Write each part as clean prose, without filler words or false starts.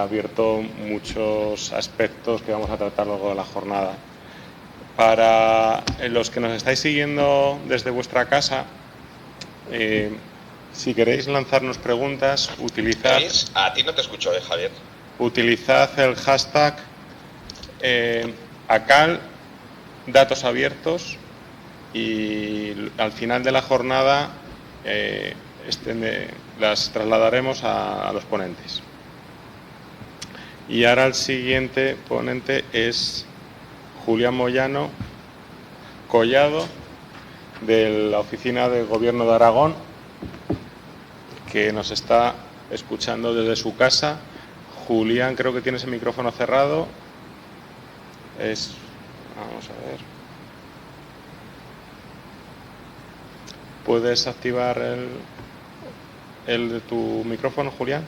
abierto muchos aspectos que vamos a tratar luego de la jornada. Para los que nos estáis siguiendo desde vuestra casa, si queréis lanzarnos preguntas, utilizad... A ti no te escucho, Javier. Utilizad el hashtag ACAL datos abiertos y al final de la jornada las trasladaremos a los ponentes. Y ahora el siguiente ponente es Julián Moyano Collado, de la Oficina del Gobierno de Aragón, que nos está escuchando desde su casa. Julián, creo que tienes el micrófono cerrado. Vamos a ver. ¿Puedes activar el de tu micrófono, Julián?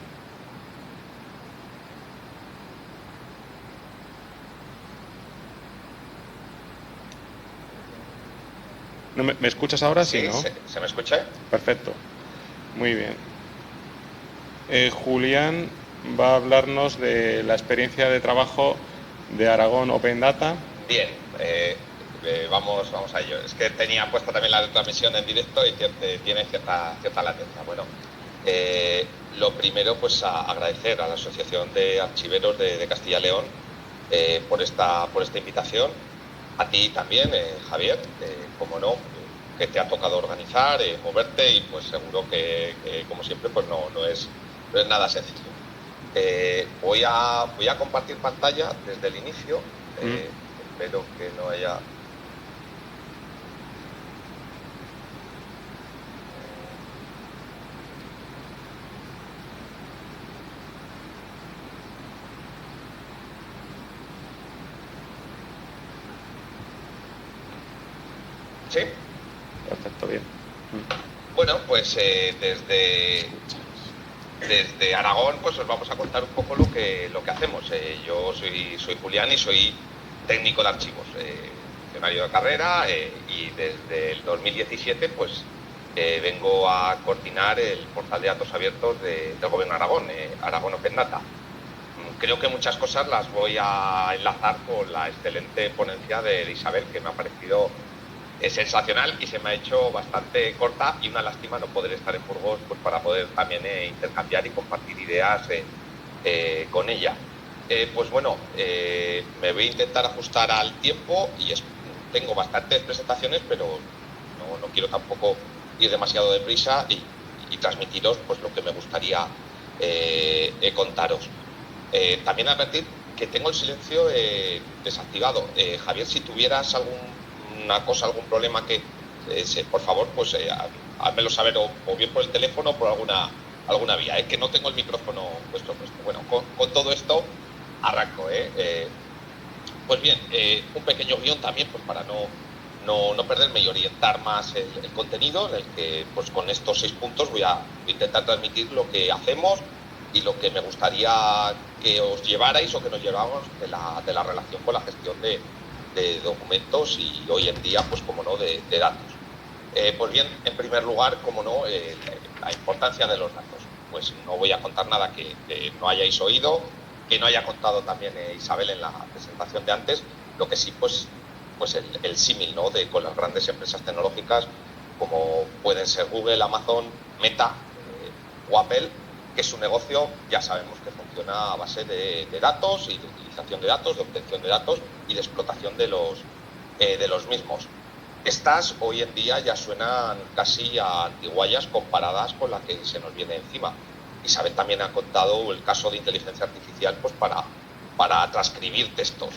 ¿No me escuchas ahora? Sí, ¿no? ¿Se me escucha? Perfecto. Muy bien. Julián va a hablarnos de la experiencia de trabajo de Aragón Open Data. Bien, vamos a ello. Es que tenía puesta también la retransmisión en directo y tiene cierta latencia. Bueno, lo primero, pues agradecer a la Asociación de Archiveros de Castilla y León por esta invitación. A ti también, Javier, como no, que te ha tocado organizar, moverte y pues seguro que como siempre, pues no es nada sencillo. Voy a compartir pantalla desde el inicio. Espero que no haya... ¿Sí? Perfecto, bien. Bueno, pues desde Aragón pues os vamos a contar un poco lo que hacemos. Yo soy Julián y soy técnico de archivos, funcionario de carrera, y desde el 2017 pues vengo a coordinar el portal de datos abiertos del Gobierno de Aragón, Aragón Open Data. Creo que muchas cosas las voy a enlazar con la excelente ponencia de Isabel, que me ha parecido sensacional y se me ha hecho bastante corta, y una lástima no poder estar en Burgos pues para poder también intercambiar y compartir ideas con ella. Pues bueno, me voy a intentar ajustar al tiempo y tengo bastantes presentaciones, pero no quiero tampoco ir demasiado deprisa y transmitiros pues lo que me gustaría contaros. También advertir que tengo el silencio desactivado. Javier, si tuvieras algún problema por favor, pues házmelo saber o bien por el teléfono o por alguna vía, que no tengo el micrófono puesto. Bueno, con todo esto arranco. Pues bien, un pequeño guión también pues para no perderme y orientar más el contenido, en el que pues con estos 6 puntos voy a intentar transmitir lo que hacemos y lo que me gustaría que os llevarais o que nos llevamos de la relación con la gestión de documentos y hoy en día, pues como no, de datos. Pues bien, en primer lugar, como no, la importancia de los datos. Pues no voy a contar nada que no hayáis oído, que no haya contado también Isabel en la presentación de antes. Lo que sí, pues el símil, ¿no?, con las grandes empresas tecnológicas como pueden ser Google, Amazon, Meta o Apple, que su negocio ya sabemos que funciona a base de datos y de utilización de datos, de obtención de datos y de explotación de los mismos. Estas hoy en día ya suenan casi a antiguallas comparadas con la que se nos viene encima. Isabel también ha contado el caso de inteligencia artificial pues para transcribir textos.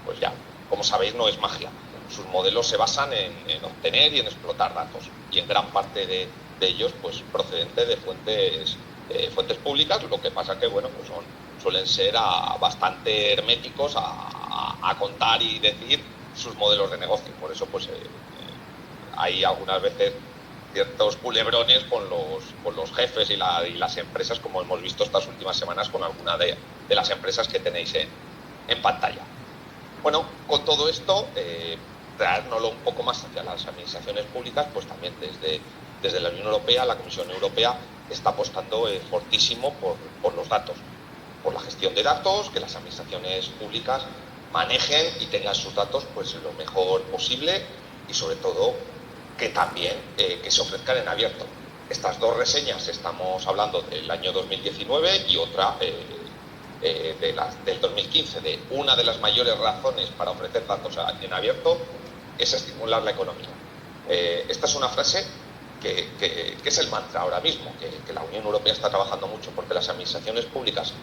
Pues ya, como sabéis, no es magia. Sus modelos se basan en obtener y en explotar datos, y en gran parte de ellos pues procedente de fuentes públicas. Lo que pasa que bueno, pues suelen ser bastante herméticos a contar y decir sus modelos de negocio. Por eso pues hay algunas veces ciertos culebrones con los jefes y las empresas, como hemos visto estas últimas semanas con alguna de las empresas que tenéis en pantalla. Bueno, con todo esto, traérnoslo un poco más hacia las administraciones públicas, pues también desde la Unión Europea, la Comisión Europea está apostando fortísimo por los datos. por la gestión de datos, que las administraciones públicas manejen y tengan sus datos pues lo mejor posible y sobre todo que también que se ofrezcan en abierto. Estas dos reseñas estamos hablando del año 2019 y otra del 2015, de una de las mayores razones para ofrecer datos en abierto es estimular la economía. Esta es una frase que es el mantra ahora mismo, que la Unión Europea está trabajando mucho porque las administraciones públicas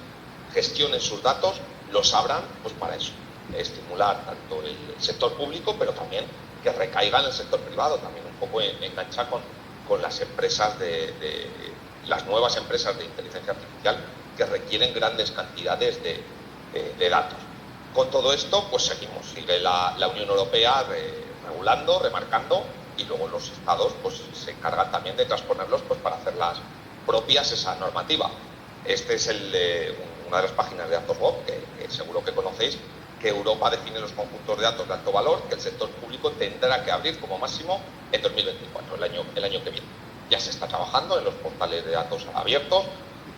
gestionen sus datos, los abran pues para eso, estimular tanto el sector público, pero también que recaiga en el sector privado, también un poco engancha con las empresas las nuevas empresas de inteligencia artificial que requieren grandes cantidades de datos. Con todo esto, pues sigue la Unión Europea regulando, remarcando, y luego los estados pues se encargan también de transponerlos pues para hacerlas propias esa normativa. Este es una de las páginas de datos.gov que seguro que conocéis, que Europa define los conjuntos de datos de alto valor que el sector público tendrá que abrir como máximo en 2024, el año que viene. Ya se está trabajando en los portales de datos abiertos,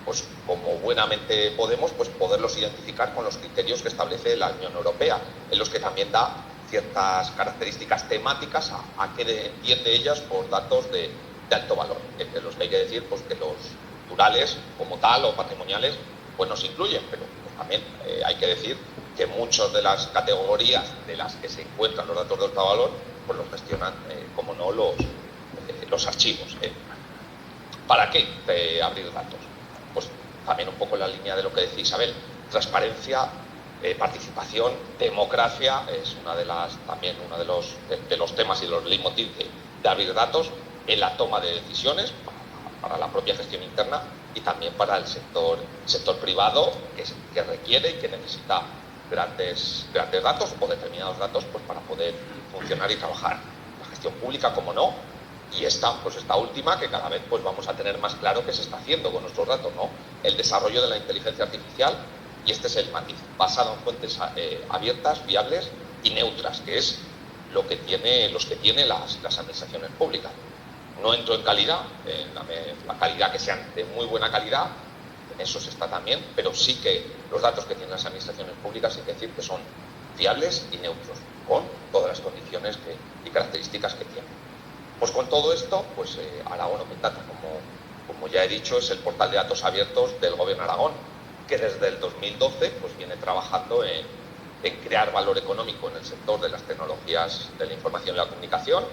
pues como buenamente podemos, pues poderlos identificar con los criterios que establece la Unión Europea, en los que también da ciertas características temáticas a qué entiende ellas por datos de alto valor, entre los que hay que decir pues que los culturales como tal o patrimoniales pues nos incluyen, pero pues, también hay que decir que muchas de las categorías de las que se encuentran los datos de alto valor pues los gestionan, como no, los archivos. ¿Para qué abrir datos? Pues también un poco en la línea de lo que decía Isabel, transparencia, participación, democracia es también uno de los temas y los leitmotiv de abrir datos en la toma de decisiones para la propia gestión interna y también para el sector privado que requiere y que necesita grandes datos o determinados datos pues para poder funcionar y trabajar. La gestión pública, como no, y esta última que cada vez pues vamos a tener más claro qué se está haciendo con nuestros datos, ¿no? El desarrollo de la inteligencia artificial, y este es el matiz, basado en fuentes abiertas, viables y neutras, que es los que tienen las administraciones públicas. No entro en calidad, la calidad que sean de muy buena calidad, en eso se está también, pero sí que los datos que tienen las administraciones públicas hay que decir que son fiables y neutros, con todas las condiciones y características que tienen. Pues con todo esto, pues Aragón Open Data, como ya he dicho, es el portal de datos abiertos del Gobierno de Aragón, que desde el 2012 pues viene trabajando en crear valor económico en el sector de las tecnologías de la información y la comunicación,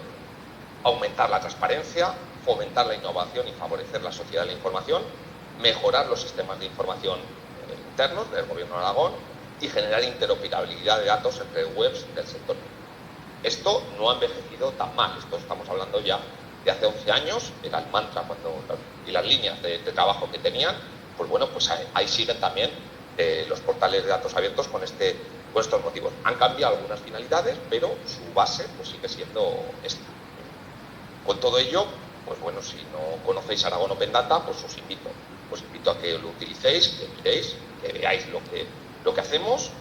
aumentar la transparencia, fomentar la innovación y favorecer la sociedad de la información, mejorar los sistemas de información internos del Gobierno de Aragón y generar interoperabilidad de datos entre webs del sector. Esto no ha envejecido tan mal, esto estamos hablando ya de hace 11 años, era el mantra y las líneas de trabajo que tenían, pues bueno, pues ahí siguen también los portales de datos abiertos con estos motivos. Han cambiado algunas finalidades, pero su base pues sigue siendo esta. Con todo ello, pues bueno, si no conocéis Aragón Open Data, pues os invito a que lo utilicéis, que miréis, que veáis lo que hacemos,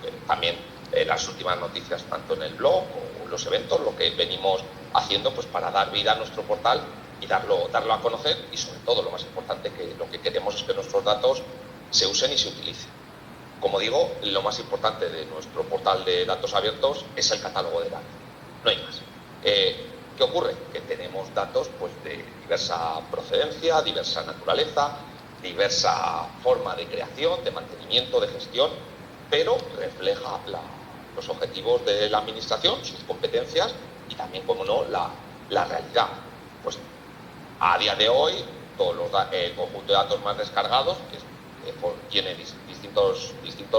que también las últimas noticias tanto en el blog o los eventos, lo que venimos haciendo pues para dar vida a nuestro portal y darlo a conocer, y sobre todo lo más importante, que lo que queremos es que nuestros datos se usen y se utilicen. Como digo, lo más importante de nuestro portal de datos abiertos es el catálogo de datos, no hay más. ¿Qué ocurre? Que tenemos datos pues de diversa procedencia, diversa naturaleza, diversa forma de creación, de mantenimiento, de gestión, pero refleja los objetivos de la administración, sus competencias y también, como no, la realidad. Pues a día de hoy, el conjunto de datos más descargados tiene distintos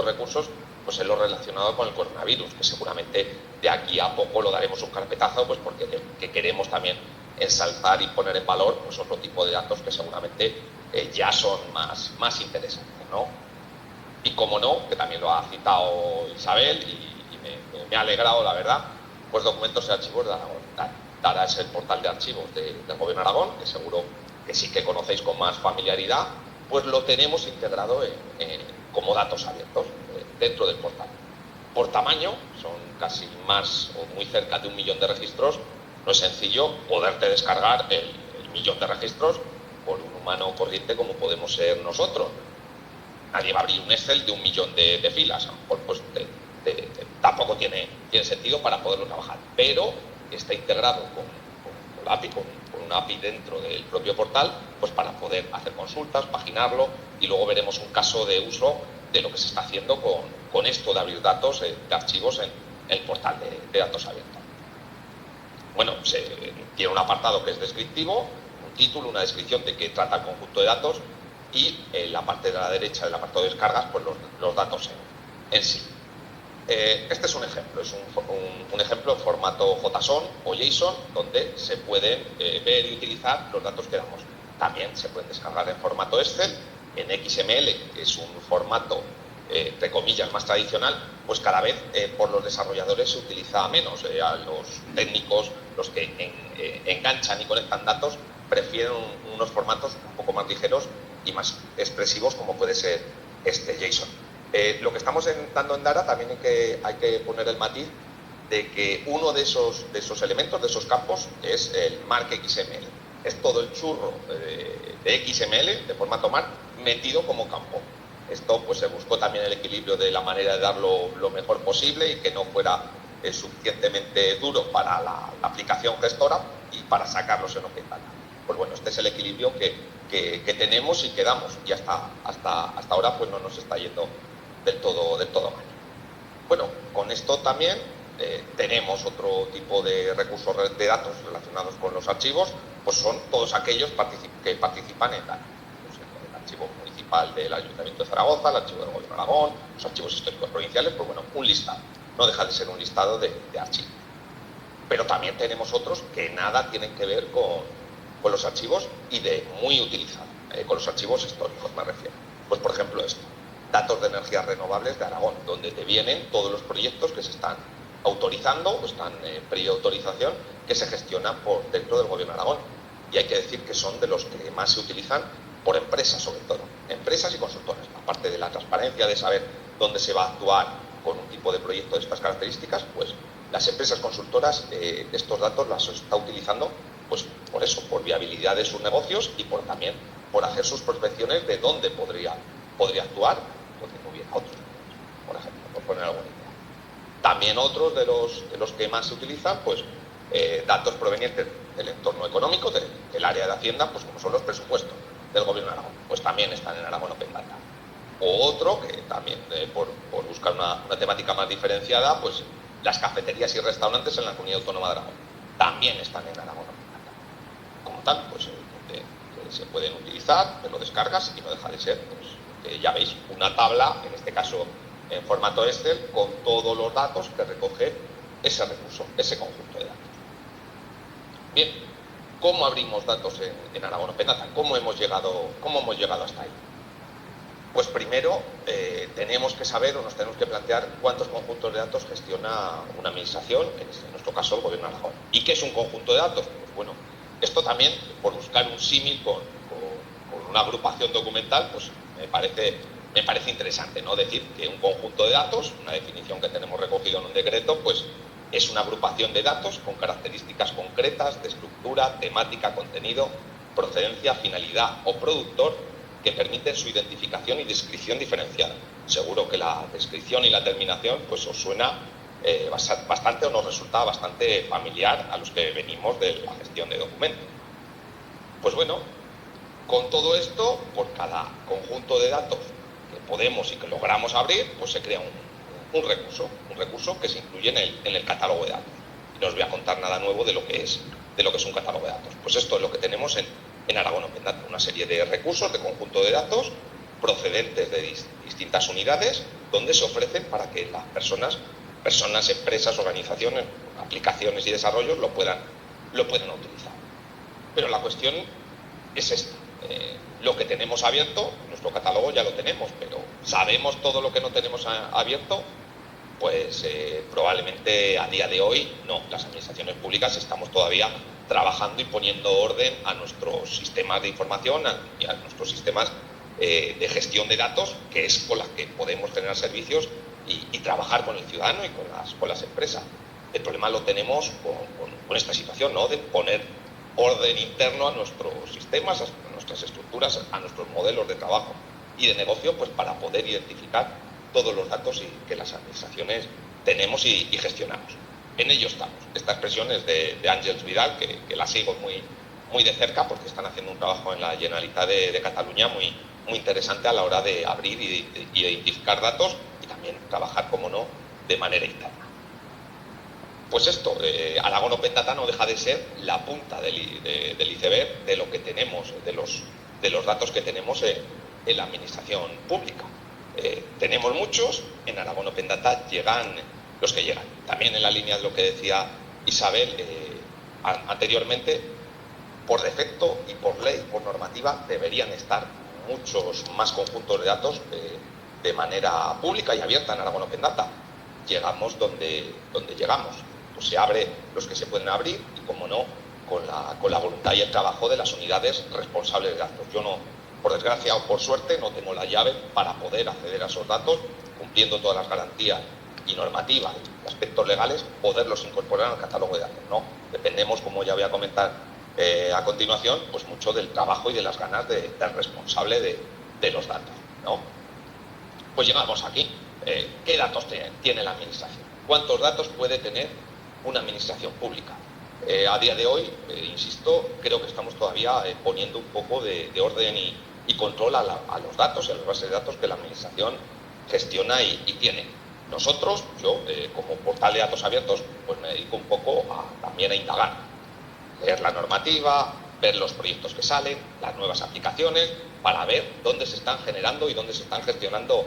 recursos, pues es lo relacionado con el coronavirus, que seguramente de aquí a poco lo daremos un carpetazo, pues porque queremos también ensalzar y poner en valor pues otro tipo de datos que seguramente ya son más interesantes, ¿no? Y como no, que también lo ha citado Isabel y me ha alegrado, la verdad, pues documentos y archivos de Aragón. Dara es el portal de archivos del Gobierno de Aragón, que seguro que sí que conocéis con más familiaridad, pues lo tenemos integrado como datos abiertos dentro del portal. Por tamaño, son casi más o muy cerca de 1 millón de registros. No es sencillo poderte descargar el 1 millón de registros por un humano corriente como podemos ser nosotros. nadie va a abrir un Excel de 1 millón de filas. A lo mejor pues, tampoco tiene sentido para poderlo trabajar, pero está integrado con la API, con una API dentro del propio portal, pues para poder hacer consultas, paginarlo, y luego veremos un caso de uso de lo que se está haciendo con esto de abrir datos de archivos en el portal de datos abiertos. Bueno, tiene un apartado que es descriptivo, un título, una descripción de qué trata el conjunto de datos, y en la parte de la derecha del apartado de descargas, pues los datos en sí. Este es un ejemplo, es un ejemplo en formato JSON o JSON, donde se pueden ver y utilizar los datos que damos. También se pueden descargar en formato Excel, en XML, que es un formato, entre comillas, más tradicional, pues cada vez por los desarrolladores se utiliza menos. A los técnicos, los que enganchan y conectan datos, prefieren unos formatos un poco más ligeros y más expresivos, como puede ser este JSON. Lo que estamos dando en Dara también hay que poner el matiz de que uno de esos elementos, de esos campos, es el mark XML. Es todo el churro de XML, de formato mark, metido como campo. Esto pues se buscó también el equilibrio de la manera de darlo lo mejor posible y que no fuera suficientemente duro para la aplicación gestora y para sacarlos en Open Data. Pues bueno, este es el equilibrio que tenemos y que damos, y hasta ahora pues no nos está yendo del todo mal. Bueno, con esto también tenemos otro tipo de recursos de datos relacionados con los archivos, pues son todos aquellos que participan en Dara. Pues el archivo municipal del Ayuntamiento de Zaragoza, el archivo del Gobierno de Aragón, los archivos históricos provinciales, pues bueno, un listado. No deja de ser un listado de archivos. Pero también tenemos otros que nada tienen que ver con los archivos y de muy utilizados, con los archivos históricos me refiero. Pues por ejemplo esto, datos de energías renovables de Aragón, donde te vienen todos los proyectos que se están autorizando o están en preautorización, que se gestionan por dentro del Gobierno de Aragón. Y hay que decir que son de los que más se utilizan por empresas, sobre todo, empresas y consultoras. Aparte de la transparencia de saber dónde se va a actuar con un tipo de proyecto de estas características, pues las empresas consultoras estos datos las está utilizando pues por eso, por viabilidad de sus negocios y también por hacer sus prospecciones de dónde podría actuar, donde no hubiera otros, por ejemplo, por poner alguna idea. También otros de los que más se utilizan, pues datos provenientes del entorno económico, del área de Hacienda, pues como son los presupuestos del Gobierno de Aragón, pues también están en Aragón Open Data. O otro, que también por buscar una temática más diferenciada, pues las cafeterías y restaurantes en la Comunidad Autónoma de Aragón también están en Aragón Open Data. Como tal, pues se pueden utilizar, te lo descargas y no deja de ser, pues ya veis, una tabla, en este caso en formato Excel, con todos los datos que recoge ese recurso, ese conjunto de datos. Bien, ¿cómo abrimos datos en Aragón Open Data? ¿Cómo hemos llegado hasta ahí? Pues primero tenemos que saber o nos tenemos que plantear cuántos conjuntos de datos gestiona una administración, en nuestro caso el Gobierno de Aragón. ¿Y qué es un conjunto de datos? Pues bueno, esto también, por buscar un símil con una agrupación documental, pues me parece interesante, ¿no? Decir que un conjunto de datos, una definición que tenemos recogido en un decreto, pues es una agrupación de datos con características concretas de estructura, temática, contenido, procedencia, finalidad o productor que permiten su identificación y descripción diferenciada. Seguro que la descripción y la terminación pues os suena bastante o nos resulta bastante familiar a los que venimos de la gestión de documentos. Pues bueno, con todo esto, por cada conjunto de datos que podemos y que logramos abrir, pues se crea un recurso que se incluye en el catálogo de datos. Y no os voy a contar nada nuevo de lo que es un catálogo de datos. Pues esto es lo que tenemos en Aragón Open Data, una serie de recursos de conjunto de datos procedentes de distintas unidades, donde se ofrecen para que las personas, empresas, organizaciones, aplicaciones y desarrollos lo puedan utilizar. Pero la cuestión es esta. Lo que tenemos abierto, nuestro catálogo ya lo tenemos, pero ¿sabemos todo lo que no tenemos abierto? Pues probablemente a día de hoy no. Las administraciones públicas estamos todavía trabajando y poniendo orden a nuestros sistemas de información y a nuestros sistemas de gestión de datos, que es con las que podemos generar servicios y trabajar con el ciudadano y con las empresas. El problema lo tenemos con esta situación, ¿no? De poner orden interno a nuestros sistemas, a nuestras estructuras, a nuestros modelos de trabajo. y de negocio, pues para poder identificar todos los datos que las administraciones tenemos y gestionamos. En ello estamos. Esta expresión es de Àngels Vidal, que la sigo muy de cerca, porque están haciendo un trabajo en la Generalitat de Cataluña muy interesante a la hora de abrir y identificar datos, y también trabajar, como no, de manera interna. Pues esto, Aragón Open Data no deja de ser la punta del iceberg de lo que tenemos, de los datos que tenemos en la administración pública. Tenemos muchos, en Aragón Open Data llegan los que llegan. También en la línea de lo que decía Isabel anteriormente, por defecto y por ley, por normativa, deberían estar muchos más conjuntos de datos de manera pública y abierta en Aragón Open Data. Llegamos donde llegamos. Pues se abre los que se pueden abrir y, como no, con la voluntad y el trabajo de las unidades responsables de datos. Yo no, por desgracia o por suerte, no tengo la llave para poder acceder a esos datos, cumpliendo todas las garantías y normativas y aspectos legales, poderlos incorporar al catálogo de datos. No, dependemos, como ya voy a comentar a continuación, pues mucho del trabajo y de las ganas del responsable de los datos, ¿no? Pues llegamos aquí. ¿Qué datos tiene la administración? ¿Cuántos datos puede tener una administración pública? A día de hoy, insisto, creo que estamos todavía poniendo un poco de orden y control a los datos y a las bases de datos que la administración gestiona y tiene. Nosotros, yo como portal de datos abiertos, pues me dedico un poco también a indagar, leer la normativa, ver los proyectos que salen, las nuevas aplicaciones, para ver dónde se están generando y dónde se están gestionando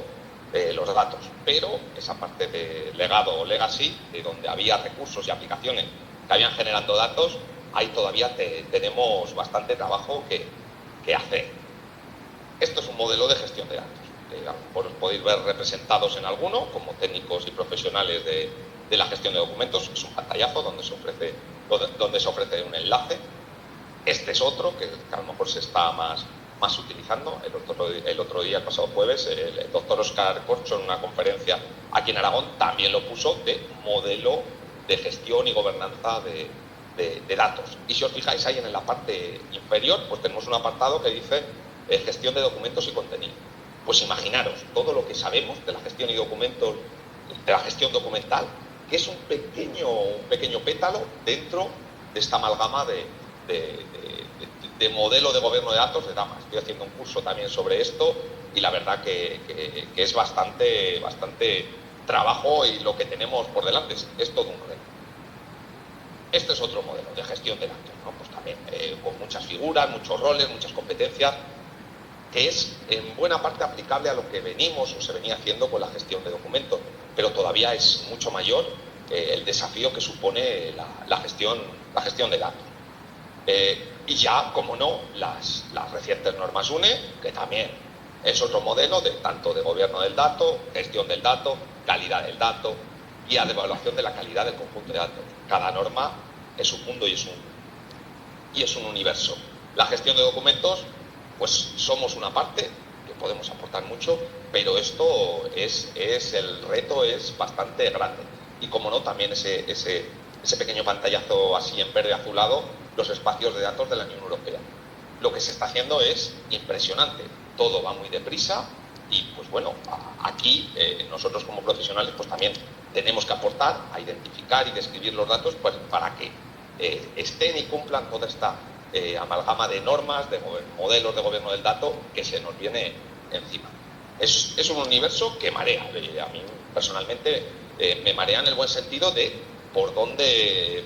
los datos. Pero esa parte de legado o legacy, de donde había recursos y aplicaciones que habían generando datos, ahí todavía tenemos bastante trabajo que hacer. Esto es un modelo de gestión de datos. A lo mejor os podéis ver representados en alguno como técnicos y profesionales de la gestión de documentos. Es un pantallazo donde se ofrece un enlace. Este es otro que a lo mejor se está más utilizando. El otro día, el pasado jueves, el doctor Óscar Corcho, en una conferencia aquí en Aragón, también lo puso, de modelo de gestión y gobernanza de datos. Y si os fijáis ahí en la parte inferior, pues tenemos un apartado que dice gestión de documentos y contenido. Pues imaginaros todo lo que sabemos de la gestión y documentos, de la gestión documental, que es un pequeño pétalo dentro de esta amalgama de modelo de gobierno de datos de DAMA. Estoy haciendo un curso también sobre esto y la verdad que es bastante trabajo, y lo que tenemos por delante es todo un reto. Este es otro modelo de gestión de datos, ¿no? Pues también con muchas figuras, muchos roles, muchas competencias, que es en buena parte aplicable a lo que venimos o se venía haciendo con la gestión de documentos, pero todavía es mucho mayor el desafío que supone la gestión de datos. Y ya, como no, las recientes normas UNE, que también es otro modelo tanto de gobierno del dato, gestión del dato, calidad del dato, guía de evaluación de la calidad del conjunto de datos. Cada norma es un mundo y es un universo. La gestión de documentos, pues somos una parte que podemos aportar mucho, pero esto el reto es bastante grande. Y como no, también ese pequeño pantallazo así en verde azulado, los espacios de datos de la Unión Europea. Lo que se está haciendo es impresionante. Todo va muy deprisa y, pues bueno, aquí nosotros como profesionales pues también tenemos que aportar a identificar y describir los datos, pues, para que estén y cumplan toda esta amalgama de normas, de modelos de gobierno del dato que se nos viene encima. Es un universo que marea. A mí personalmente me marea en el buen sentido de por dónde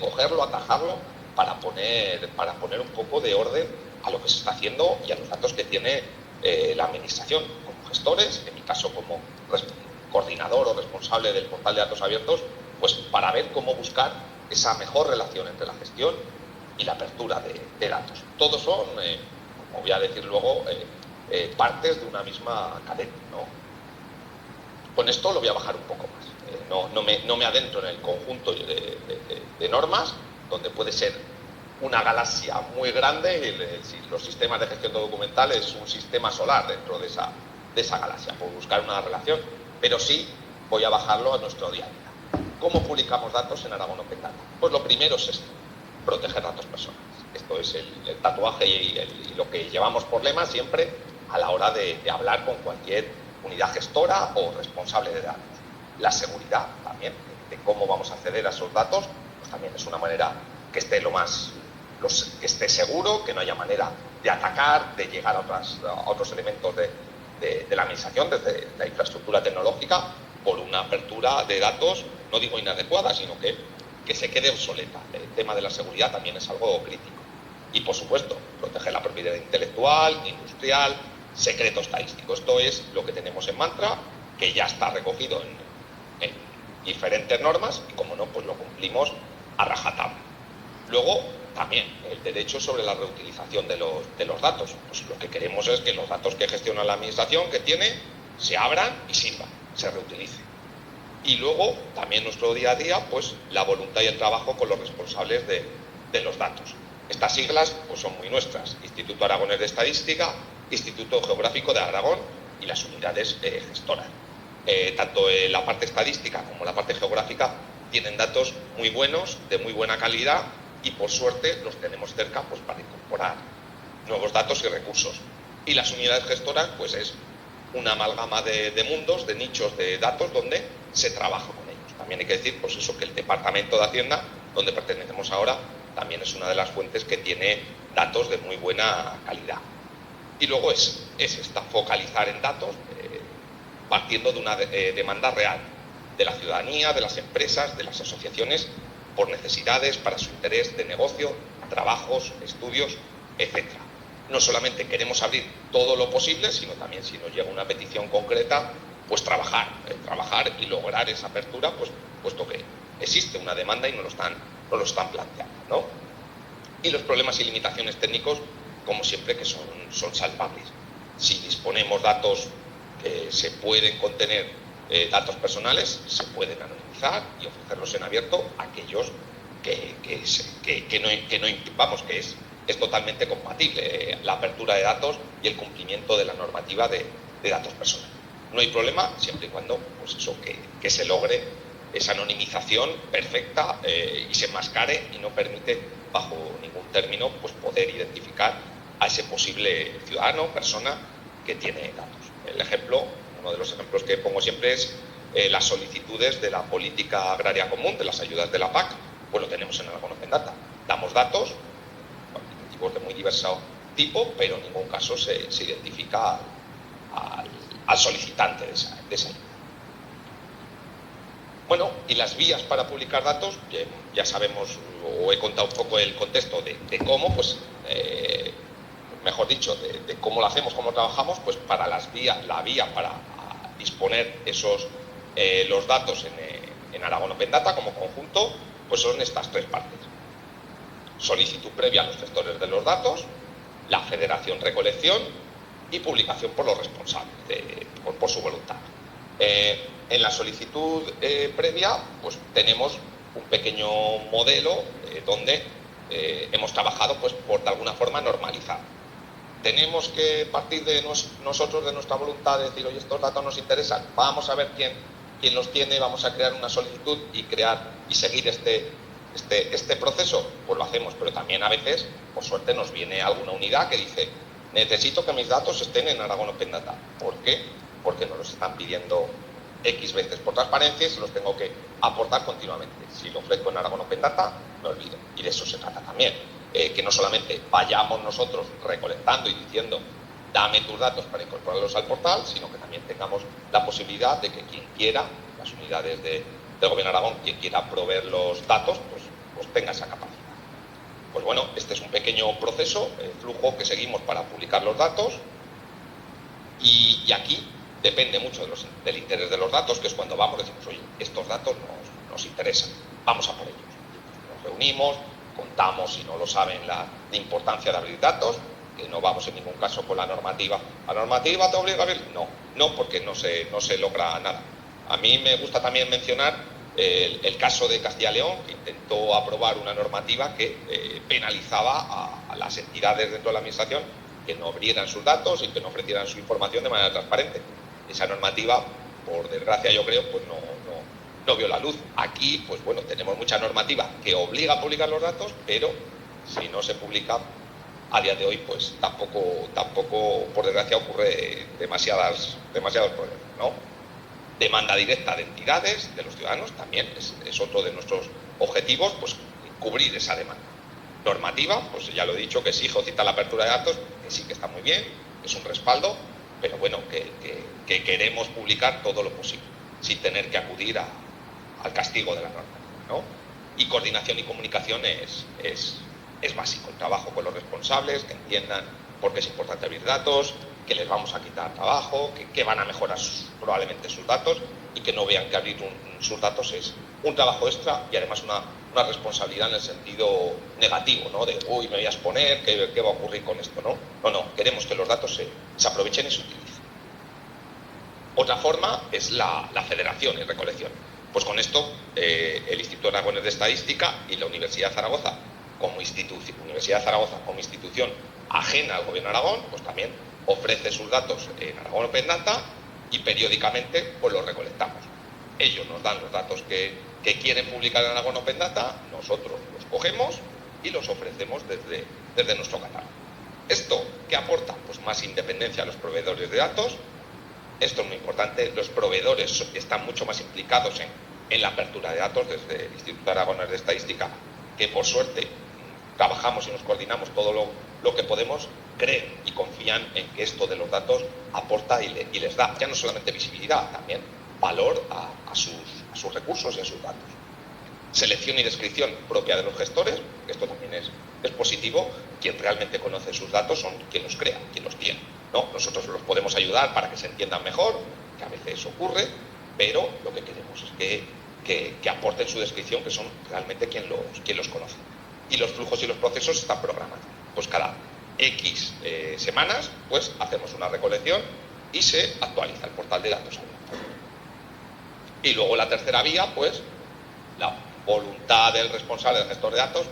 cogerlo, atajarlo, para poner un poco de orden a lo que se está haciendo y a los datos que tiene la administración, como gestores, en mi caso como coordinador o responsable del portal de datos abiertos, pues para ver cómo buscar esa mejor relación entre la gestión y la apertura de datos. Todos son, como voy a decir luego, partes de una misma cadena, ¿no? Con esto lo voy a bajar un poco más. No me adentro en el conjunto de normas, donde puede ser una galaxia muy grande. Los sistemas de gestión documental es un sistema solar dentro de esa galaxia, por buscar una relación, pero sí voy a bajarlo a nuestro día a día. ¿Cómo publicamos datos en Aragón Open Data? Pues lo primero es esto: proteger datos personales. Esto es el tatuaje y lo que llevamos por lema siempre a la hora de hablar con cualquier unidad gestora o responsable de datos. La seguridad también, de cómo vamos a acceder a esos datos, pues también es una manera que esté que esté seguro, que no haya manera de atacar, de llegar a otros elementos de la administración desde la infraestructura tecnológica por una apertura de datos, no digo inadecuada, sino que se quede obsoleta. El tema de la seguridad también es algo crítico. Y, por supuesto, proteger la propiedad intelectual, industrial, secreto estadístico. Esto es lo que tenemos en Mantra, que ya está recogido en diferentes normas y, como no, pues lo cumplimos a rajatabla. Luego, también el derecho sobre la reutilización de los datos. Pues lo que queremos es que los datos que gestiona la administración, que tiene, se abran y sirvan, se reutilicen. Y luego, también nuestro día a día, pues la voluntad y el trabajo con los responsables de los datos. Estas siglas pues son muy nuestras: Instituto Aragonés de Estadística, Instituto Geográfico de Aragón y las unidades gestoras. Tanto la parte estadística como la parte geográfica tienen datos muy buenos, de muy buena calidad, y por suerte los tenemos cerca pues para incorporar nuevos datos y recursos. Y las unidades gestoras pues es una amalgama de mundos, de nichos de datos donde se trabaja con ellos. También hay que decir pues eso, que el Departamento de Hacienda, donde pertenecemos ahora, también es una de las fuentes que tiene datos de muy buena calidad. Y luego es focalizar en datos partiendo de una demanda real de la ciudadanía, de las empresas, de las asociaciones, por necesidades, para su interés de negocio, trabajos, estudios, etc. No solamente queremos abrir todo lo posible, sino también, si nos llega una petición concreta, pues trabajar y lograr esa apertura, pues puesto que existe una demanda y nos lo están planteando, ¿no? Y los problemas y limitaciones técnicos, como siempre, que son salvables. Si disponemos datos que se pueden contener, datos personales, se pueden anonimizar y ofrecerlos en abierto a aquellos que es totalmente compatible la apertura de datos y el cumplimiento de la normativa de datos personales. No hay problema siempre y cuando pues eso, que se logre esa anonimización perfecta y se enmascare y no permite bajo ningún término pues poder identificar a ese posible ciudadano, persona que tiene datos. Uno de los ejemplos que pongo siempre es las solicitudes de la política agraria común, de las ayudas de la PAC, pues lo tenemos en Aragón Open Data. Damos datos de muy diverso tipo, pero en ningún caso se identifica al solicitante de esa ayuda. Bueno, y las vías para publicar datos, ya sabemos, o he contado un poco el contexto de cómo, pues, mejor dicho, de cómo lo hacemos, cómo trabajamos, pues para la vía para disponer los datos en Aragón Open Data como conjunto, pues son estas tres partes. Solicitud previa a los gestores de los datos, la federación, recolección y publicación por los responsables, por su voluntad. En la solicitud previa, pues tenemos un pequeño modelo donde hemos trabajado pues por de alguna forma normalizar. Tenemos que partir de nosotros, de nuestra voluntad, de decir, oye, estos datos nos interesan, vamos a ver quién los tiene, vamos a crear una solicitud y seguir este proceso, pues lo hacemos, pero también a veces, por suerte, nos viene alguna unidad que dice, necesito que mis datos estén en Aragón Open Data. ¿Por qué? Porque nos los están pidiendo X veces por transparencia y se los tengo que aportar continuamente. Si lo ofrezco en Aragón Open Data, me olvido. Y de eso se trata también. Que no solamente vayamos nosotros recolectando y diciendo, dame tus datos para incorporarlos al portal, sino que también tengamos la posibilidad de que quien quiera, las unidades del Gobierno de Aragón, quien quiera proveer los datos, pues tenga esa capacidad. Pues bueno, este es un pequeño proceso, el flujo que seguimos para publicar los datos, y aquí depende mucho del interés de los datos, que es cuando vamos y decimos, oye, estos datos nos interesan, vamos a por ellos. Nos reunimos, contamos, si no lo saben, la importancia de abrir datos, que no vamos en ningún caso con la normativa. ¿La normativa te obliga a abrir? No, porque no se logra nada. A mí me gusta también mencionar el caso de Castilla y León, que intentó aprobar una normativa que penalizaba a las entidades dentro de la administración que no abrieran sus datos y que no ofrecieran su información de manera transparente. Esa normativa, por desgracia yo creo, pues no vio la luz. Aquí, pues bueno, tenemos mucha normativa que obliga a publicar los datos, pero si no se publica, a día de hoy pues tampoco por desgracia ocurre demasiados problemas, ¿no? Demanda directa de entidades, de los ciudadanos, también es otro de nuestros objetivos, pues cubrir esa demanda. Normativa, pues ya lo he dicho, que exige o cita la apertura de datos, que sí que está muy bien, es un respaldo, pero bueno, que queremos publicar todo lo posible, sin tener que acudir al castigo de la normativa, ¿no? Y coordinación y comunicación es básico, el trabajo con los responsables, que entiendan por qué es importante abrir datos, que les vamos a quitar trabajo, que van a mejorar probablemente sus datos y que no vean que abrir sus datos es un trabajo extra y además una responsabilidad en el sentido negativo, ¿no? De, uy, me voy a exponer, ¿qué va a ocurrir con esto? No, queremos que los datos se aprovechen y se utilicen. Otra forma es la federación y recolección. Pues con esto, el Instituto Aragonés de Estadística y la Universidad de Zaragoza como institución ajena al Gobierno de Aragón, pues también ofrece sus datos en Aragón Open Data y periódicamente pues los recolectamos. Ellos nos dan los datos que quieren publicar en Aragón Open Data, nosotros los cogemos y los ofrecemos desde nuestro catálogo. ¿Esto qué aporta? Pues más independencia a los proveedores de datos. Esto es muy importante, los proveedores están mucho más implicados en la apertura de datos desde el Instituto Aragonés de Estadística, que por suerte trabajamos y nos coordinamos todo lo que podemos, creen y confían en que esto de los datos aporta y les da ya no solamente visibilidad, también valor a sus recursos y a sus datos. Selección y descripción propia de los gestores, que esto también es positivo. Quien realmente conoce sus datos son quien los crea, quien los tiene, ¿no? Nosotros los podemos ayudar para que se entiendan mejor, que a veces ocurre, pero lo que queremos es que aporten su descripción, que son realmente quien los conoce. Y los flujos y los procesos están programados. Pues cada X semanas pues hacemos una recolección y se actualiza el portal de datos abiertos. Y luego la tercera vía, pues la voluntad del responsable, del gestor de datos,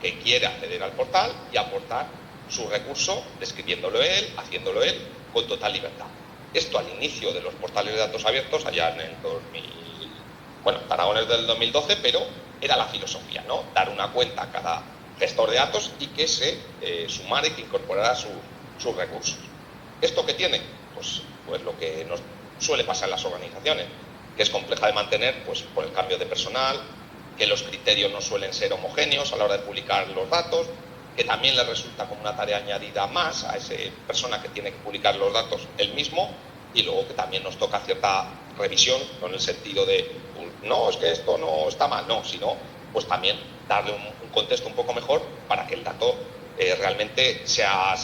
que quiere acceder al portal y aportar su recurso, describiéndolo él, haciéndolo él, con total libertad. Esto al inicio de los portales de datos abiertos, allá en el 2000, Aragón es del 2012, pero era la filosofía, ¿no? Dar una cuenta a cada gestor de datos y que se sumara y que incorporara sus recursos. ¿Esto qué tiene? Pues lo que nos suele pasar en las organizaciones, que es compleja de mantener pues por el cambio de personal, que los criterios no suelen ser homogéneos a la hora de publicar los datos, que también le resulta como una tarea añadida más a esa persona que tiene que publicar los datos él mismo, y luego que también nos toca cierta revisión, no en el sentido de, no, es que esto no está mal, no, sino pues también darle un contexto un poco mejor para que el dato realmente sea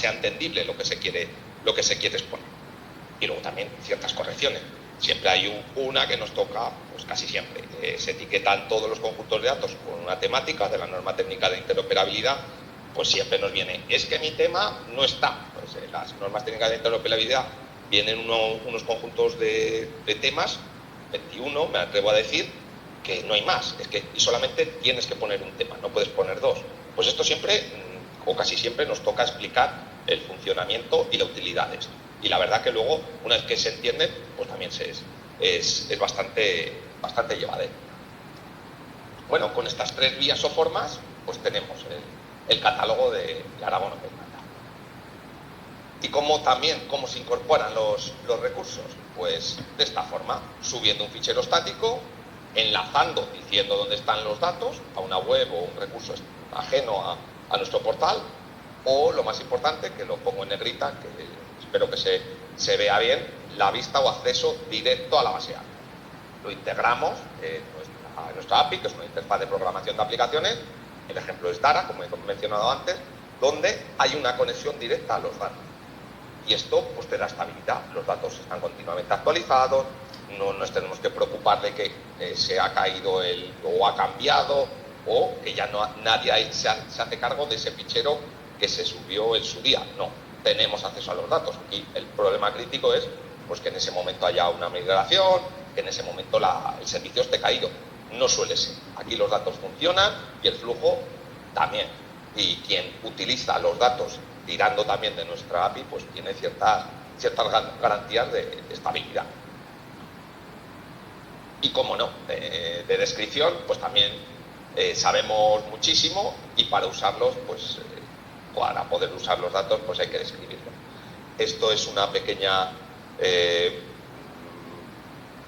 entendible lo que se quiere exponer. Y luego también ciertas correcciones. Siempre hay una que nos toca, pues casi siempre. Se etiquetan todos los conjuntos de datos con una temática de la norma técnica de interoperabilidad, pues siempre nos viene, es que mi tema no está. Pues en las normas técnicas de interoperabilidad vienen unos conjuntos de temas, 21, me atrevo a decir, que no hay más, y solamente tienes que poner un tema, no puedes poner dos. Pues esto siempre, o casi siempre, nos toca explicar el funcionamiento y la utilidad de esto. Y la verdad que luego, una vez que se entiende, pues también es bastante llevadero. Bueno, con estas tres vías o formas, pues tenemos el catálogo de Aragón Open Data. ¿Y cómo se incorporan los recursos? Pues de esta forma, subiendo un fichero estático, enlazando, diciendo dónde están los datos a una web o un recurso ajeno a nuestro portal, o lo más importante, que lo pongo en negrita, que espero que se vea bien, la vista o acceso directo a la base de datos. Lo integramos en nuestra API, que es una interfaz de programación de aplicaciones. El ejemplo es Dara, como he mencionado antes, donde hay una conexión directa a los datos. Y esto pues te da estabilidad. Los datos están continuamente actualizados, no nos tenemos que preocupar de que se ha caído o ha cambiado, o que ya nadie se hace cargo de ese fichero que se subió en su día. No, tenemos acceso a los datos. Aquí el problema crítico es pues que en ese momento haya una migración, que en ese momento el servicio esté caído. No suele ser. Aquí los datos funcionan y el flujo también. Y quien utiliza los datos tirando también de nuestra API, pues tiene ciertas garantías de estabilidad. Y cómo no, de descripción, pues también sabemos muchísimo, y para usarlos, pues para poder usar los datos, pues hay que describirlo. Esto es una pequeña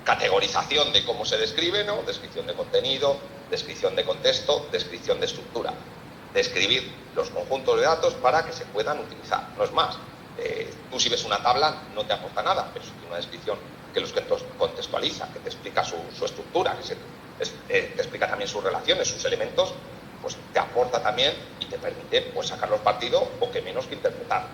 categorización de cómo se describe, ¿no? Descripción de contenido, descripción de contexto, descripción de estructura. Describir los conjuntos de datos para que se puedan utilizar, no es más. Tú si ves una tabla no te aporta nada, pero si tiene una descripción que los contextualiza, que te explica su estructura, que te explica también sus relaciones, sus elementos, pues te aporta también y te permite pues sacarlos partido o que menos que interpretar.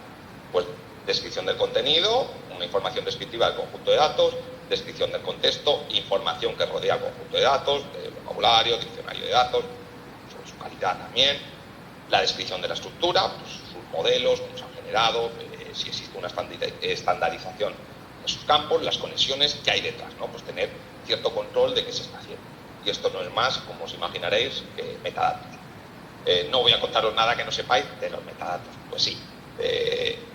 Pues descripción del contenido, una información descriptiva del conjunto de datos, descripción del contexto, información que rodea el conjunto de datos, del vocabulario, diccionario de datos, sobre su calidad también, la descripción de la estructura, pues sus modelos, cómo se han generado, si existe una estandarización de sus campos, las conexiones que hay detrás, ¿no? Pues tener cierto control de qué se está haciendo. Y esto no es más, como os imaginaréis, que metadatos. No voy a contaros nada que no sepáis de los metadatos, pues sí,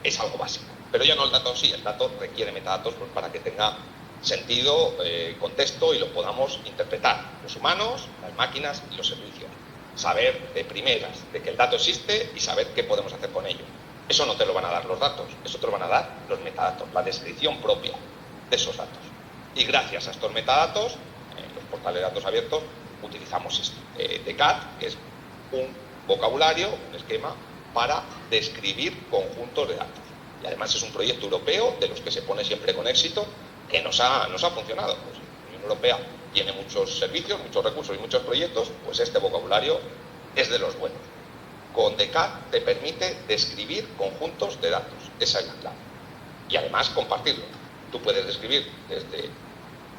es algo básico. Pero ya no el dato en sí, el dato requiere metadatos pues, para que tenga sentido, contexto y lo podamos interpretar los humanos, las máquinas y los servicios. Saber de primeras de que el dato existe y saber qué podemos hacer con ello. Eso no te lo van a dar los datos, eso te lo van a dar los metadatos, la descripción propia de esos datos. Y gracias a estos metadatos, en los portales de datos abiertos, utilizamos esto. DCAT, que es un vocabulario, un esquema para describir conjuntos de datos. Y además es un proyecto europeo de los que se pone siempre con éxito, que nos ha funcionado. Pues la Unión Europea tiene muchos servicios, muchos recursos y muchos proyectos, pues este vocabulario es de los buenos. Con DCAT te permite describir conjuntos de datos, esa es la clave. Y además compartirlo. Tú puedes describir desde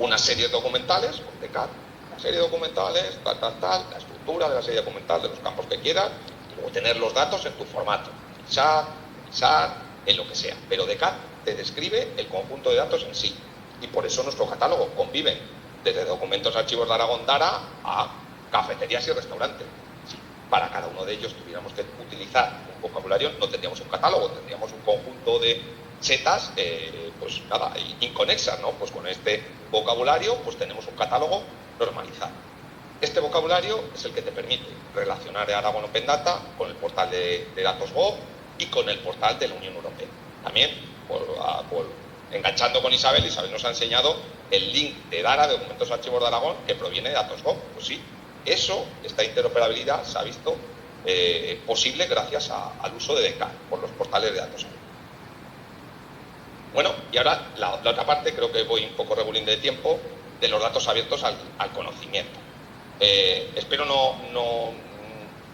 una serie documentales, con DCAT, una serie de documentales, la estructura de la serie documental, de los campos que quieras, y luego tener los datos en tu formato, SAR, en lo que sea. Pero DCAT te describe el conjunto de datos en sí. Y por eso nuestro catálogo convive desde documentos archivos de Aragón Dara a cafeterías y restaurantes. Si para cada uno de ellos tuviéramos que utilizar un vocabulario, no tendríamos un catálogo, tendríamos un conjunto de setas, pues nada, inconexas, ¿no? Pues con este vocabulario, pues tenemos un catálogo normalizado. Este vocabulario es el que te permite relacionar Aragón Open Data con el portal de datos Gov y con el portal de la Unión Europea. También, enganchando con Isabel nos ha enseñado el link de Dara, de documentos archivos de Aragón, que proviene de datos Gov. Pues sí, esta interoperabilidad se ha visto posible gracias al uso de DCAT por los portales de datos. Bueno, y ahora la otra parte, creo que voy un poco regulín de tiempo, de los datos abiertos al conocimiento. Espero no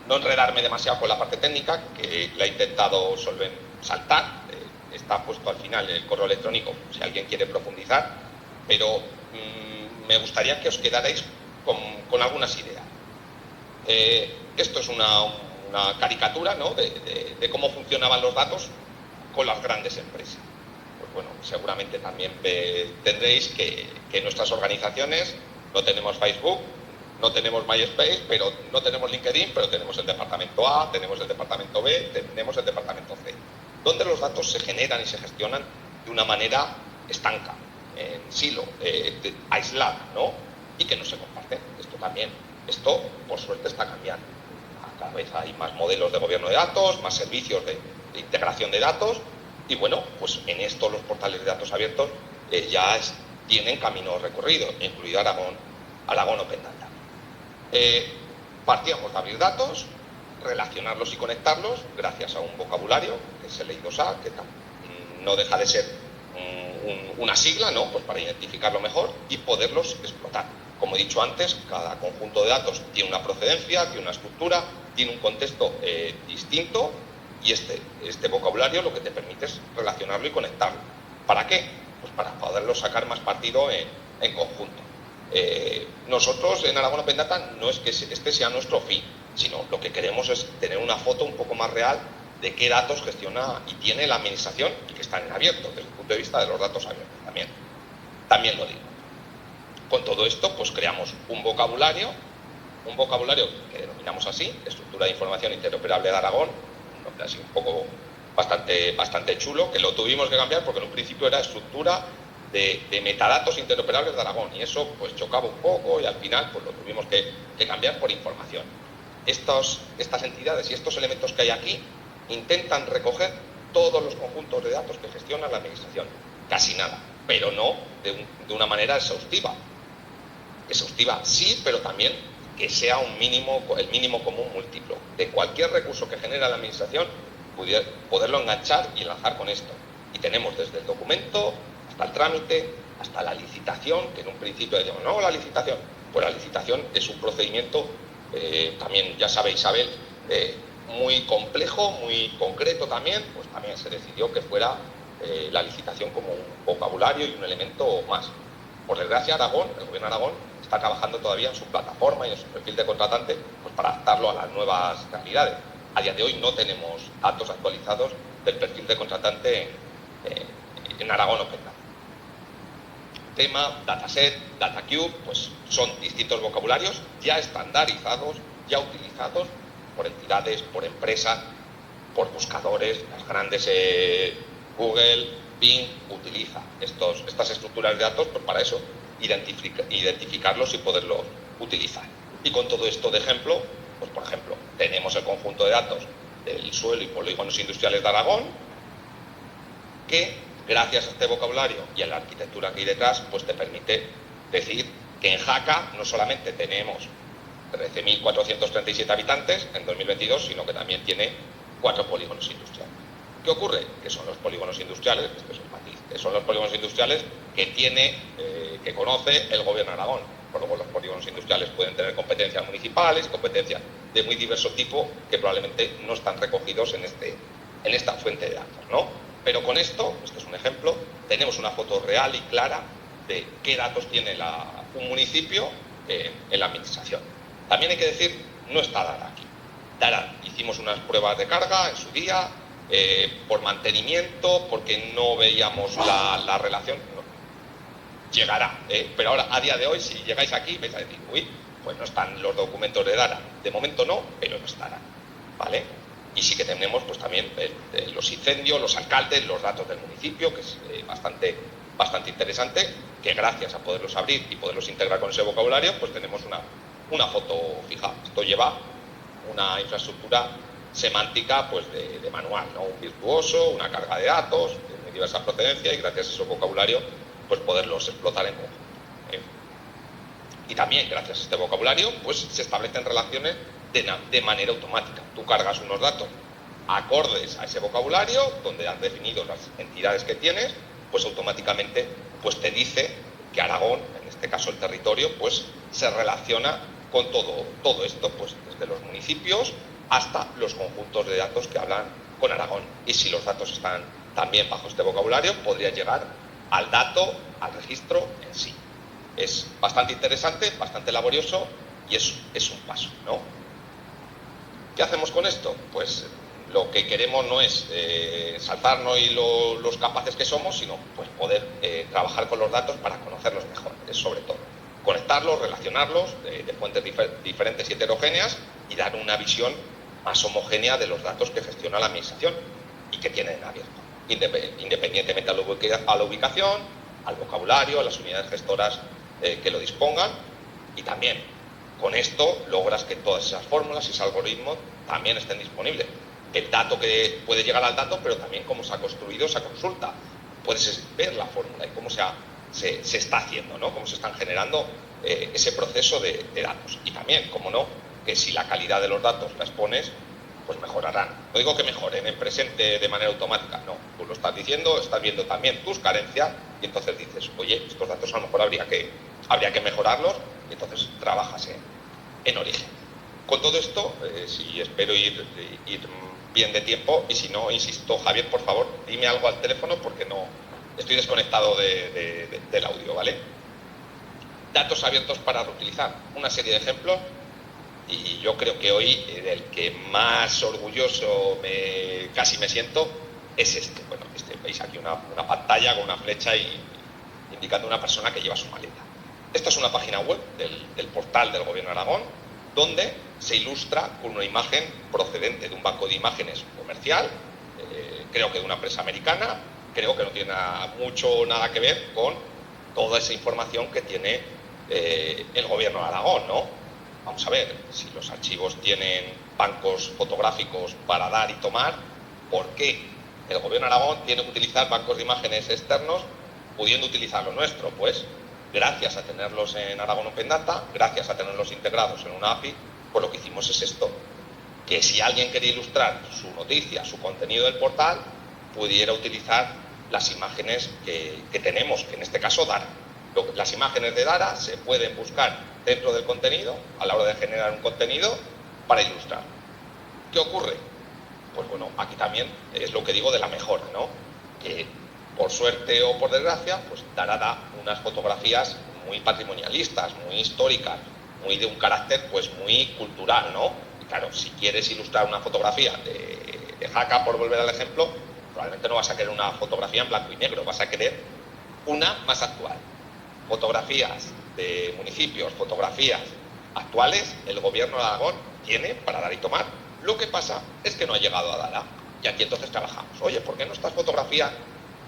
enredarme demasiado con la parte técnica, que la he intentado saltar. Está puesto al final el correo electrónico si alguien quiere profundizar, pero me gustaría que os quedarais con algunas ideas. Esto es una caricatura, ¿no? de cómo funcionaban los datos con las grandes empresas. Pues bueno, seguramente también tendréis que nuestras organizaciones no tenemos Facebook, no tenemos MySpace, pero no tenemos LinkedIn, pero tenemos el departamento A, tenemos el departamento B, tenemos el departamento C, donde los datos se generan y se gestionan de una manera estanca, en silo, aislada, ¿no? Y que no se comparten. Esto por suerte está cambiando. Cada vez hay más modelos de gobierno de datos, más servicios de integración de datos, y bueno, pues en esto los portales de datos abiertos ya tienen camino recorrido, incluido Aragón Open Data. Partíamos de abrir datos, relacionarlos y conectarlos gracias a un vocabulario que es el I2A, que no deja de ser una sigla, ¿no? Pues para identificarlo mejor y poderlos explotar. Como he dicho antes, cada conjunto de datos tiene una procedencia, tiene una estructura, tiene un contexto distinto, y este vocabulario lo que te permite es relacionarlo y conectarlo. ¿Para qué? Pues para poderlo sacar más partido en conjunto. Nosotros en Aragón Open Data no es que este sea nuestro fin, sino lo que queremos es tener una foto un poco más real de qué datos gestiona y tiene la administración y que están en abierto desde el punto de vista de los datos abiertos también lo digo. Con todo esto pues creamos un vocabulario que denominamos así, Estructura de Información Interoperable de Aragón, un nombre así un poco bastante chulo, que lo tuvimos que cambiar porque en un principio era Estructura de Metadatos Interoperables de Aragón, y eso pues chocaba un poco y al final pues lo tuvimos que cambiar por información. Estas entidades y estos elementos que hay aquí intentan recoger todos los conjuntos de datos que gestiona la administración. Casi nada, pero no de una manera exhaustiva. Exhaustiva sí, pero también que sea el mínimo común múltiplo de cualquier recurso que genera la administración, poderlo enganchar y enlazar con esto. Y tenemos desde el documento hasta el trámite, hasta la licitación, que en un principio decíamos, no, la licitación. Pues la licitación es un procedimiento, también ya sabe Isabel, muy complejo, muy concreto también, pues también se decidió que fuera la licitación como un vocabulario y un elemento más. Por desgracia, Aragón, el gobierno de Aragón, está trabajando todavía en su plataforma y en su perfil de contratante, pues para adaptarlo a las nuevas realidades. A día de hoy no tenemos datos actualizados del perfil de contratante en Aragón Open Data. Tema, dataset, datacube, pues son distintos vocabularios ya estandarizados, ya utilizados por entidades, por empresas, por buscadores. Las grandes Google, Bing utiliza estas estructuras de datos pues para eso, identificarlos y poderlos utilizar. Y con todo esto de ejemplo, pues por ejemplo, tenemos el conjunto de datos del suelo y polígonos industriales de Aragón, que gracias a este vocabulario y a la arquitectura que hay detrás, pues te permite decir que en Jaca no solamente tenemos 13.437 habitantes en 2022, sino que también tiene 4 polígonos industriales. ¿Qué ocurre? Que son los polígonos industriales, este es el matiz, que son los polígonos industriales que conoce el gobierno de Aragón. Por luego los polígonos industriales pueden tener competencias municipales, competencias de muy diverso tipo, que probablemente no están recogidos en esta fuente de datos, ¿no? Pero con esto, este es un ejemplo, tenemos una foto real y clara de qué datos tiene un municipio en la administración. También hay que decir, no está Dara aquí. Dara, hicimos unas pruebas de carga en su día, por mantenimiento, porque no veíamos la relación. No, llegará, pero ahora, a día de hoy, si llegáis aquí, vais a decir, uy, pues no están los documentos de Dara. De momento no, pero no estarán, ¿vale? Y sí que tenemos pues también los incendios, los alcaldes, los datos del municipio, que es bastante interesante, que gracias a poderlos abrir y poderlos integrar con ese vocabulario, pues tenemos una foto fija. Esto lleva una infraestructura semántica pues de manual, ¿no? Un virtuoso, una carga de datos de muy diversa procedencia y gracias a ese vocabulario pues poderlos explotar en conjunto. Y también gracias a este vocabulario pues se establecen relaciones de manera automática. Tú cargas unos datos acordes a ese vocabulario donde has definido las entidades que tienes, pues automáticamente pues te dice que Aragón, en este caso el territorio, pues se relaciona con todo esto, pues desde los municipios hasta los conjuntos de datos que hablan con Aragón. Y si los datos están también bajo este vocabulario, podría llegar al dato, al registro en sí. Es bastante interesante, bastante laborioso y es un paso, ¿no? ¿Qué hacemos con esto? Pues lo que queremos no es saltarnos y los capaces que somos, sino pues poder trabajar con los datos para conocerlos mejor, es sobre todo. Conectarlos, relacionarlos de fuentes diferentes y heterogéneas y dar una visión más homogénea de los datos que gestiona la administración y que tienen abierto, independientemente a la ubicación, al vocabulario, a las unidades gestoras que lo dispongan. Y también con esto logras que todas esas fórmulas y esos algoritmos también estén disponibles. El dato que puede llegar al dato, pero también cómo se ha construido esa consulta. Puedes ver la fórmula y cómo se está haciendo, ¿no? Cómo se están generando ese proceso de datos. Y también, como no, que si la calidad de los datos la expones, pues mejorarán. No digo que mejoren en presente de manera automática, no. Tú lo estás diciendo, estás viendo también tus carencias y entonces dices, oye, estos datos a lo mejor habría que mejorarlos y entonces trabajas en origen. Con todo esto, si espero ir bien de tiempo y si no, insisto, Javier, por favor, dime algo al teléfono porque no estoy desconectado del audio, ¿vale? Datos abiertos para reutilizar. Una serie de ejemplos y yo creo que hoy del que más orgulloso casi me siento es este. Bueno, veis aquí una pantalla con una flecha y indicando una persona que lleva su maleta. Esta es una página web del portal del Gobierno de Aragón, donde se ilustra con una imagen procedente de un banco de imágenes comercial, creo que de una empresa americana, creo que no tiene nada que ver con toda esa información que tiene el Gobierno de Aragón, ¿no? Vamos a ver, si los archivos tienen bancos fotográficos para dar y tomar, ¿por qué el Gobierno de Aragón tiene que utilizar bancos de imágenes externos pudiendo utilizar lo nuestro? Pues gracias a tenerlos en Aragon Open Data, gracias a tenerlos integrados en una API, pues lo que hicimos es esto, que si alguien quería ilustrar su noticia, su contenido del portal, pudiera utilizar las imágenes que tenemos, que en este caso Dara. Las imágenes de Dara se pueden buscar dentro del contenido a la hora de generar un contenido para ilustrar. ¿Qué ocurre? Pues bueno, aquí también es lo que digo de la mejora, ¿no? Que por suerte o por desgracia, pues Dara da unas fotografías muy patrimonialistas, muy históricas, muy de un carácter pues muy cultural, ¿no? Y claro, si quieres ilustrar una fotografía de Jaca, por volver al ejemplo, probablemente no vas a querer una fotografía en blanco y negro, vas a querer una más actual. Fotografías de municipios, fotografías actuales, el Gobierno de Aragón tiene para dar y tomar. Lo que pasa es que no ha llegado a Dara. Y aquí entonces trabajamos. Oye, ¿por qué no estas fotografías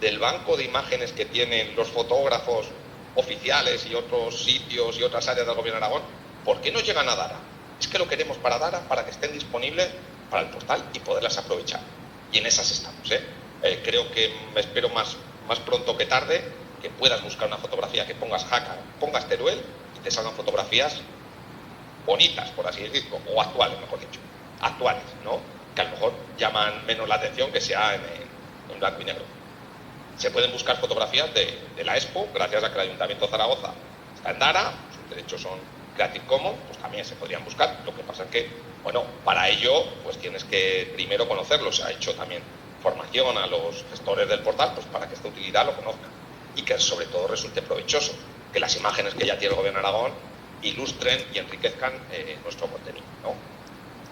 del banco de imágenes que tienen los fotógrafos oficiales y otros sitios y otras áreas del Gobierno de Aragón, ¿por qué no llegan a Dara? Es que lo queremos para Dara, para que estén disponibles para el portal y poderlas aprovechar. Y en esas estamos, ¿eh? Creo que me espero más pronto que tarde que puedas buscar una fotografía, que pongas Jaca, pongas Teruel y te salgan fotografías bonitas, por así decirlo, o actuales, mejor dicho. Actuales, ¿no? Que a lo mejor llaman menos la atención que sea en blanco y negro. Se pueden buscar fotografías de la Expo, gracias a que el Ayuntamiento de Zaragoza está en Dara, sus derechos son Creative Commons, pues también se podrían buscar. Lo que pasa es que, bueno, para ello, pues tienes que primero conocerlo. Se ha hecho también formación a los gestores del portal, pues para que esta utilidad lo conozcan y que sobre todo resulte provechoso, que las imágenes que ya tiene el Gobierno de Aragón ilustren y enriquezcan nuestro contenido, ¿no?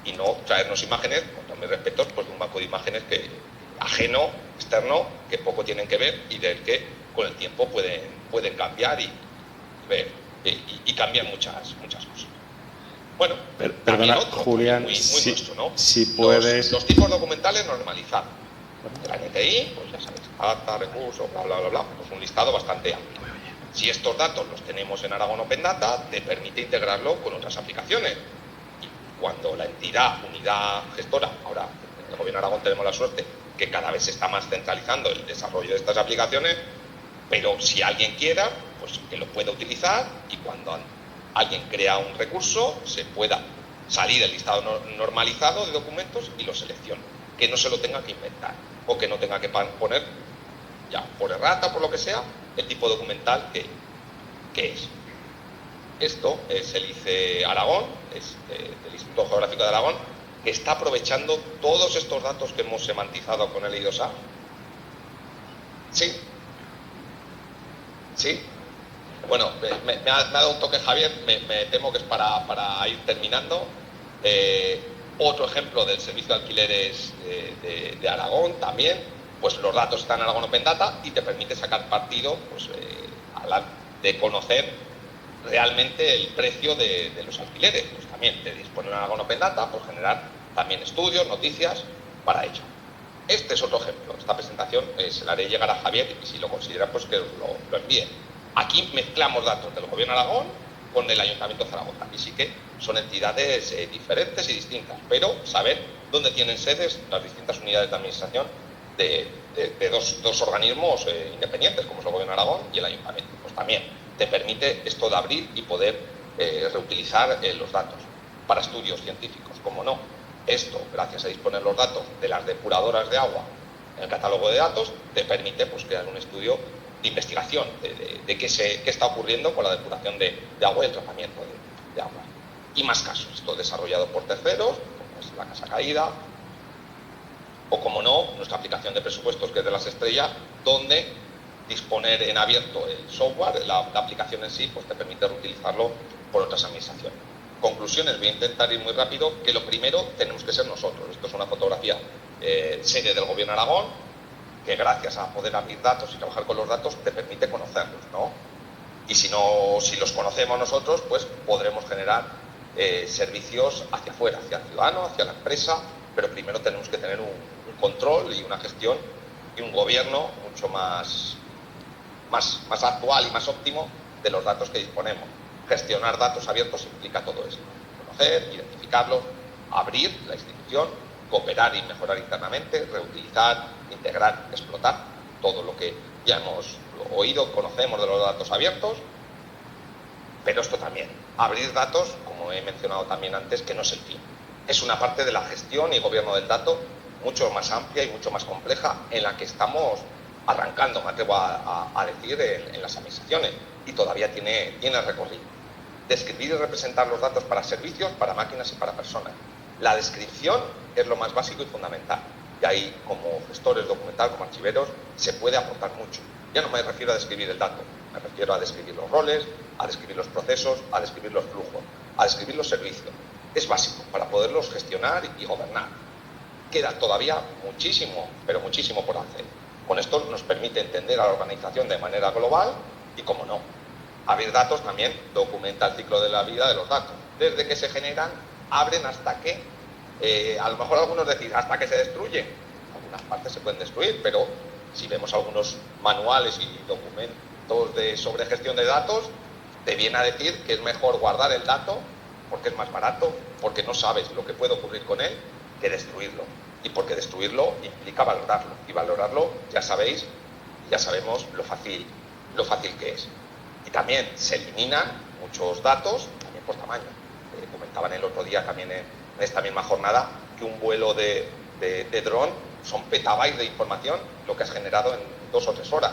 Y no traernos imágenes, con todos mis respetos, pues de un banco de imágenes que ajeno, externo, que poco tienen que ver y del que con el tiempo pueden cambiar y ver y cambian muchas cosas. Bueno, perdona, otro, Julián, muy si, nuestro, ¿no? Si puedes... Los tipos documentales normalizados. El NTI, pues ya sabes, acta, recurso, bla, bla, bla, bla, pues un listado bastante amplio. Si estos datos los tenemos en Aragon Open Data, te permite integrarlo con otras aplicaciones. Y cuando la entidad, unidad gestora, ahora en el Gobierno de Aragón tenemos la suerte que cada vez se está más centralizando el desarrollo de estas aplicaciones, pero si alguien quiera, pues que lo pueda utilizar y cuando alguien crea un recurso, se pueda salir el listado normalizado de documentos y lo seleccione, que no se lo tenga que inventar o que no tenga que poner, ya por errata, por lo que sea, el tipo documental que es. Esto es el ICE Aragón, es del Instituto Geográfico de Aragón, que está aprovechando todos estos datos que hemos semantizado con el IDOSA. Sí. Sí. Bueno, me ha dado un toque Javier, me temo que es para ir terminando. Otro ejemplo del servicio de alquileres de Aragón también, pues los datos están en Aragón Open Data y te permite sacar partido pues, de conocer realmente el precio de los alquileres. Pues también te dispone en Aragón Open Data por generar también estudios, noticias para ello. Este es otro ejemplo. Esta presentación se la haré llegar a Javier y si lo considera pues que lo envíe. Aquí mezclamos datos del Gobierno de Aragón con el Ayuntamiento de Zaragoza. Y sí que son entidades diferentes y distintas, pero saber dónde tienen sedes las distintas unidades de administración de dos organismos independientes, como es el Gobierno de Aragón y el Ayuntamiento. Pues también te permite esto de abrir y poder reutilizar los datos para estudios científicos, como no. Esto, gracias a disponer los datos de las depuradoras de agua en el catálogo de datos, te permite pues, crear un estudio de investigación de qué está ocurriendo con la depuración de agua y el tratamiento de agua. Y más casos, esto desarrollado por terceros, como es la Casa Caída, o como no, nuestra aplicación de presupuestos que es de Las Estrellas, donde disponer en abierto el software, la aplicación en sí, pues te permite reutilizarlo por otras administraciones. Conclusiones, voy a intentar ir muy rápido, que lo primero tenemos que ser nosotros. Esto es una fotografía serie del Gobierno de Aragón, que gracias a poder abrir datos y trabajar con los datos te permite conocerlos, ¿no? Y si los conocemos nosotros, pues podremos generar servicios hacia afuera, hacia el ciudadano, hacia la empresa, pero primero tenemos que tener un control y una gestión y un gobierno mucho más actual y más óptimo de los datos que disponemos. Gestionar datos abiertos implica todo eso. Conocer, identificarlos, abrir la institución cooperar y mejorar internamente, reutilizar, integrar, explotar todo lo que ya hemos oído, conocemos de los datos abiertos. Pero esto también, abrir datos, como he mencionado también antes, que no es el fin. Es una parte de la gestión y gobierno del dato mucho más amplia y mucho más compleja, en la que estamos arrancando, me atrevo a decir, en las administraciones, y todavía tiene recorrido. Describir y representar los datos para servicios, para máquinas y para personas. La descripción es lo más básico y fundamental. Y ahí, como gestores documental, como archiveros, se puede aportar mucho. Ya no me refiero a describir el dato, me refiero a describir los roles, a describir los procesos, a describir los flujos, a describir los servicios. Es básico para poderlos gestionar y gobernar. Queda todavía muchísimo, pero muchísimo por hacer. Con esto nos permite entender a la organización de manera global y, como no, abrir datos también documenta el ciclo de la vida de los datos. Desde que se generan, abren hasta que, a lo mejor algunos decir, hasta que se destruyen. Algunas partes se pueden destruir, pero si vemos algunos manuales y documentos sobre gestión de datos, te viene a decir que es mejor guardar el dato porque es más barato, porque no sabes lo que puede ocurrir con él, que destruirlo. Y porque destruirlo implica valorarlo. Y valorarlo, ya sabéis, ya sabemos lo fácil que es. Y también se eliminan muchos datos, también por tamaño. Comentaban el otro día también en esta misma jornada que un vuelo de dron son petabytes de información lo que has generado en 2 o 3 horas.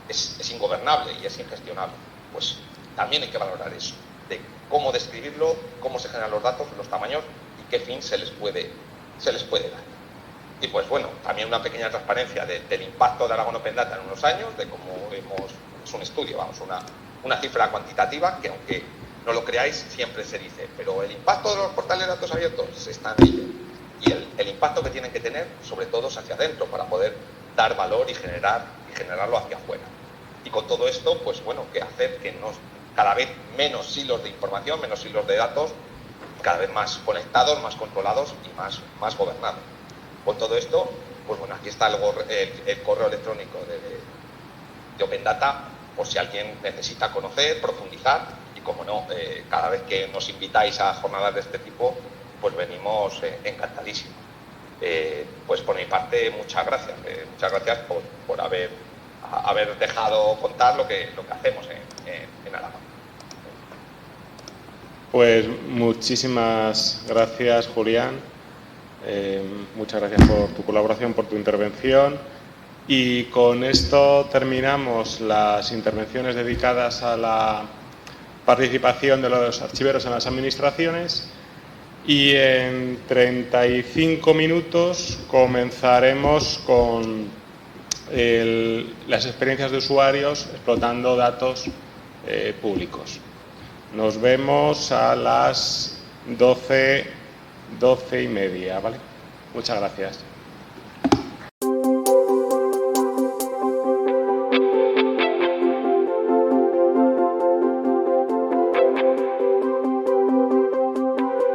Es ingobernable y es ingestionable. Pues también hay que valorar eso, de cómo describirlo, cómo se generan los datos, los tamaños y qué fin se les puede dar. Y pues bueno, también una pequeña transparencia del impacto de Aragón Open Data en unos años, de cómo es un estudio, vamos, una cifra cuantitativa que, aunque no lo creáis, siempre se dice, pero el impacto de los portales de datos abiertos está en ello. Y el impacto que tienen que tener, sobre todo, es hacia adentro, para poder dar valor y generarlo hacia afuera. Y con todo esto, pues bueno, que hacer que cada vez menos silos de información, menos silos de datos, cada vez más conectados, más controlados y más gobernados. Con todo esto, pues bueno, aquí está el correo electrónico de Open Data, por si alguien necesita conocer, profundizar, y como no, cada vez que nos invitáis a jornadas de este tipo, pues venimos encantadísimos. Pues por mi parte, muchas gracias por haber dejado contar lo que hacemos en Aragón. Pues muchísimas gracias, Julián. Muchas gracias por tu colaboración, por tu intervención. Y con esto terminamos las intervenciones dedicadas a la participación de los archiveros en las administraciones. Y en 35 minutos comenzaremos con las experiencias de usuarios explotando datos públicos. Nos vemos a las 12:30, ¿vale? Muchas gracias.